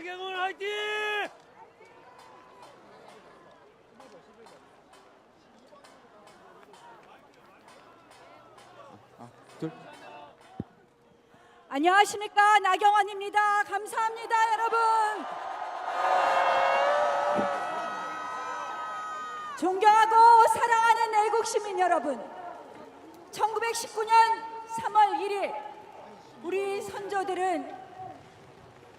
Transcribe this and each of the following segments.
나경원 화이팅! 안녕하십니까, 나경원입니다. 감사합니다, 여러분. 존경하고 사랑하는 애국 시민 여러분, 1919년 3월 1일 우리 선조들은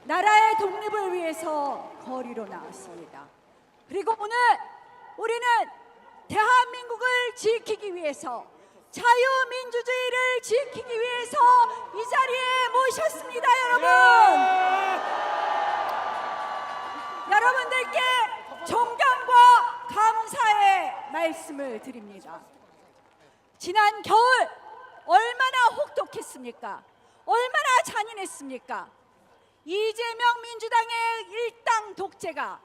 나라의 독립을 위해서 거리로 나왔습니다. 그리고 오늘 우리는 대한민국을 지키기 위해서, 자유민주주의를 지키기 위해서 이 자리에 모셨습니다. 여러분들께 존경과 감사의 말씀을 드립니다. 지난 겨울 얼마나 혹독했습니까? 얼마나 잔인했습니까? 이재명 민주당의 일당 독재가,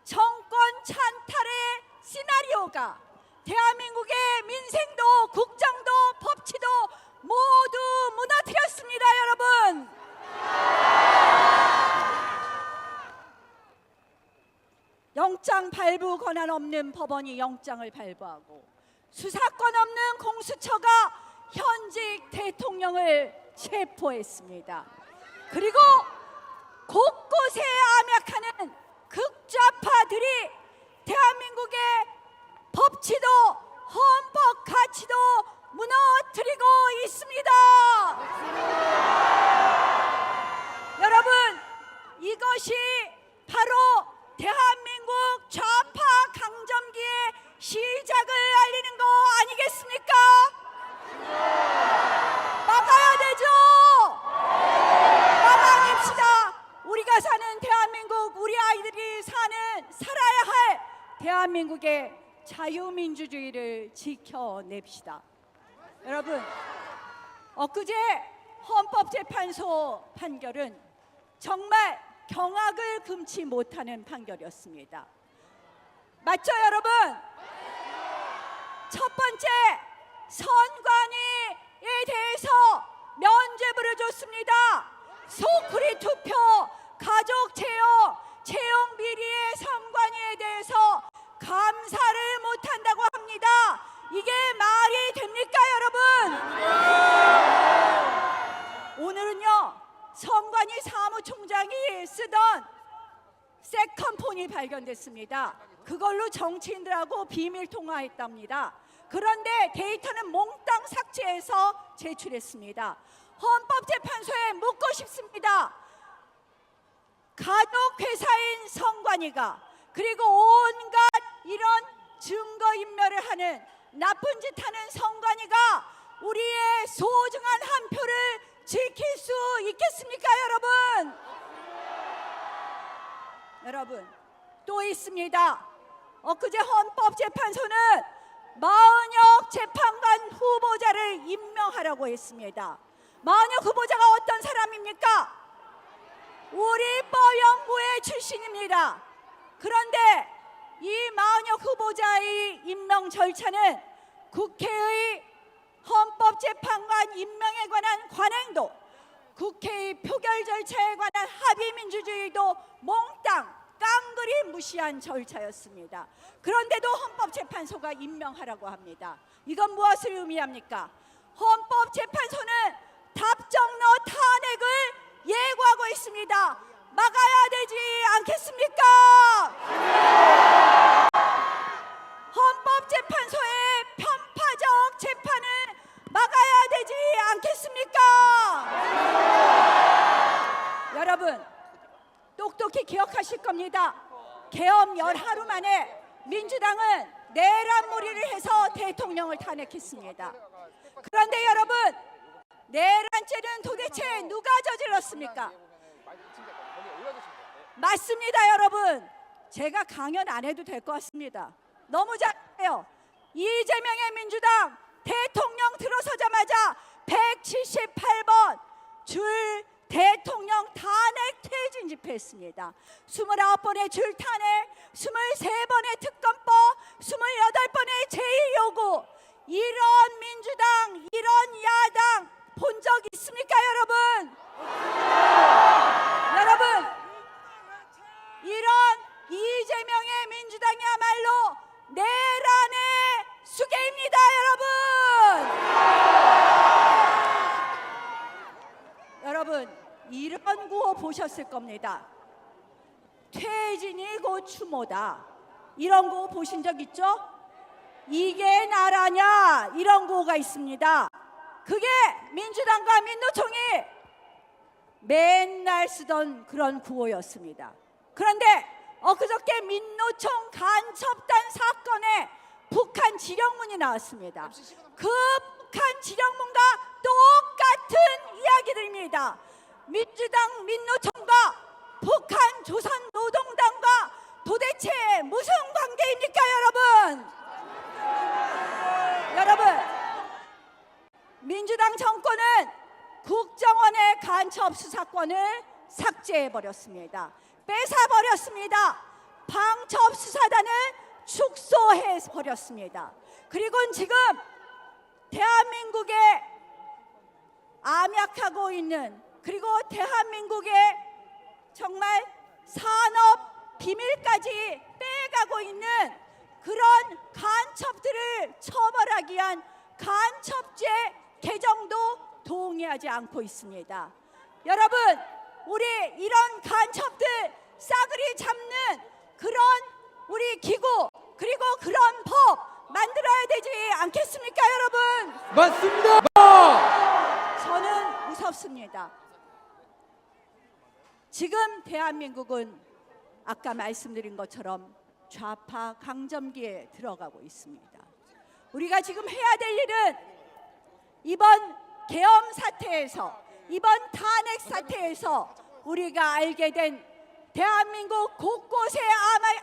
정권 찬탈의 시나리오가 대한민국의 민생도, 국정도, 법치도 모두 무너뜨렸습니다, 여러분. 영장 발부 권한 없는 법원이 영장을 발부하고, 수사권 없는 공수처가 현직 대통령을 체포했습니다. 그리고 곳곳에 암약하는 극좌파들이 대한민국의 법치도 헌법 가치도 무너뜨리고 있습니다. 여러분, 이것이 바로 대한민국 좌파 강점기의 시작을 알리는 거 아니겠습니까? 막아야 되죠. 막아냅시다. 우리가 사는 대한민국, 우리 아이들이 살아야 할 대한민국의 자유민주주의를 지켜냅시다. 여러분, 엊그제 헌법재판소 판결은 정말 경악을 금치 못하는 판결이었습니다. 맞죠, 여러분? 첫 번째, 선관위에 대해서 면죄부를 줬습니다. 소쿠리 투표, 가족 채용 비리의 선관위에 대해서 감사를 못한다고 합니다. 이게 말이 됩니까, 여러분? 오늘은요, 선관위 사무총장이 쓰던 세컨폰이 발견됐습니다. 그걸로 정치인들하고 비밀 통화했답니다. 그런데 데이터는 몽땅 삭제해서 제출했습니다. 헌법재판소에 묻고 싶습니다. 가족회사인 선관위가, 그리고 온갖 이런 증거인멸을 하는, 나쁜 짓 하는 선관위가 우리의 소중한 한 표를 지킬 수 있겠습니까, 여러분? 여러분, 또 있습니다. 엊그제 헌법재판소는 마은혁 재판관 후보자를 임명하라고 했습니다. 마은혁 후보자가 어떤 사람입니까? 우리 법연구회 출신입니다. 그런데 이 마은혁 후보자의 임명 절차는 국회의 헌법재판관 임명에 관한 관행도, 국회의 표결 절차에 관한 합의민주주의도 몽땅 깡그리 무시한 절차였습니다. 그런데도 헌법재판소가 임명하라고 합니다. 이건 무엇을 의미합니까? 헌법재판소는 답정너 탄핵을 예고하고 있습니다. 막아야 되지 않겠습니까? 헌법재판소의 편파적 재판을 막아야 되지 않겠습니까? 여러분, 똑똑히 기억하실 겁니다. 계엄 열하루 만에 민주당은 내란몰이를 해서 대통령을 탄핵했습니다. 그런데 여러분, 내란죄는 도대체 누가 저질렀습니까? 맞습니다, 여러분. 제가 강연 안 해도 될 것 같습니다. 너무 잘해요. 이재명의 민주당 대통령 들어서자마자 178번 줄 대통령 탄핵 퇴진 집회했습니다. 29번의 줄 탄핵, 23번의 특검법, 28번의 제2요구. 이런 민주당, 이런 야당 본 적 있습니까, 여러분? 여러분, 내란의 수괴입니다, 여러분. 여러분, 이런 구호 보셨을 겁니다. 퇴진이 곧 추모다. 이런 구호 보신 적 있죠? 이게 나라냐? 이런 구호가 있습니다. 그게 민주당과 민노총이 맨날 쓰던 그런 구호였습니다. 그런데 엊그저께 민노총 간첩단 사건에 북한 지령문이 나왔습니다. 그 북한 지령문과 똑같은 이야기들입니다. 민주당 민노총과 북한 조선노동당과 도대체 무슨 관계입니까, 여러분? 여러분, 민주당 정권은 국정원의 간첩 수사권을 삭제해버렸습니다. 뺏어버렸습니다. 방첩 수사단을 축소해버렸습니다. 그리고 지금 대한민국에 암약하고 있는, 그리고 대한민국의 정말 산업 비밀까지 빼가고 있는 그런 간첩들을 처벌하기 위한 간첩죄 개정도 동의하지 않고 있습니다. 여러분, 우리 이런 간첩들 싸그리 잡는 그런 우리 기구, 그리고 그런 법 만들어야 되지 않겠습니까, 여러분? 맞습니다. 저는 무섭습니다. 지금 대한민국은 아까 말씀드린 것처럼 좌파 강점기에 들어가고 있습니다. 우리가 지금 해야 될 일은 이번 계엄 사태에서, 이번 탄핵 사태에서 우리가 알게 된 대한민국 곳곳에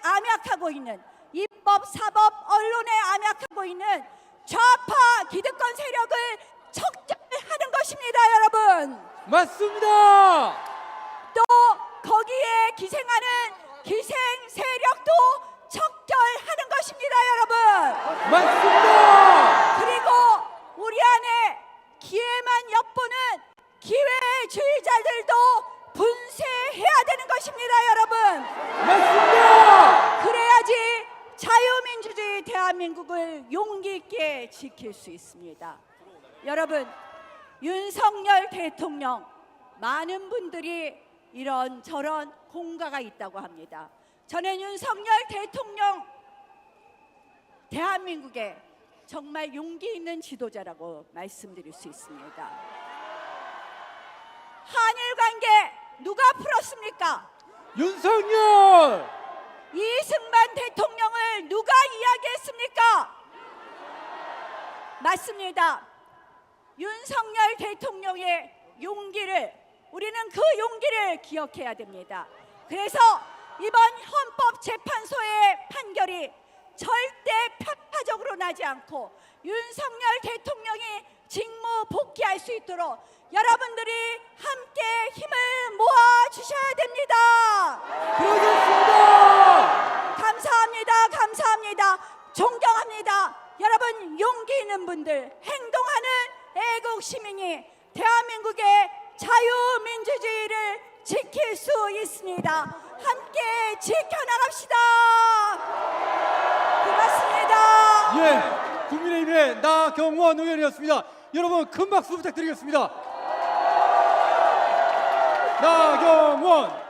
암약하고 있는 입법, 사법, 언론에 암약하고 있는 좌파 기득권 세력을 척결하는 것입니다, 여러분. 맞습니다. 또 거기에 기생하는 기생 세력도 척결하는 것입니다, 여러분. 맞습니다. 그리고 우리 안에 기회만 엿보는 기회주의자들도 분쇄해야 되는 것입니다, 여러분. 맞습니다. 그래야지 자유민주주의 대한민국을 용기 있게 지킬 수 있습니다. 여러분, 윤석열 대통령, 많은 분들이 이런저런 공가가 있다고 합니다. 저는 윤석열 대통령, 대한민국의 정말 용기 있는 지도자라고 말씀드릴 수 있습니다. 한일 관계 누가 풀었습니까? 윤석열. 이승만 대통령을 누가 이야기했습니까? 맞습니다. 윤석열 대통령의 용기를, 우리는 그 용기를 기억해야 됩니다. 그래서 이번 헌법재판소의 판결이 절대 편파적으로 나지 않고 윤석열 대통령이 직무 복귀할 수 있도록 여러분들이 함께 힘을 모아 주셔야 됩니다. 그러겠습니다. 감사합니다. 감사합니다. 존경합니다. 여러분, 용기 있는 분들, 행동하는 애국 시민이 대한민국의 자유민주주의를 지킬 수 있습니다. 함께 지켜나갑시다. 고맙습니다. 예, 국민의힘의 나경원 의원이었습니다. 여러분 큰 박수 부탁드리겠습니다. 나경원.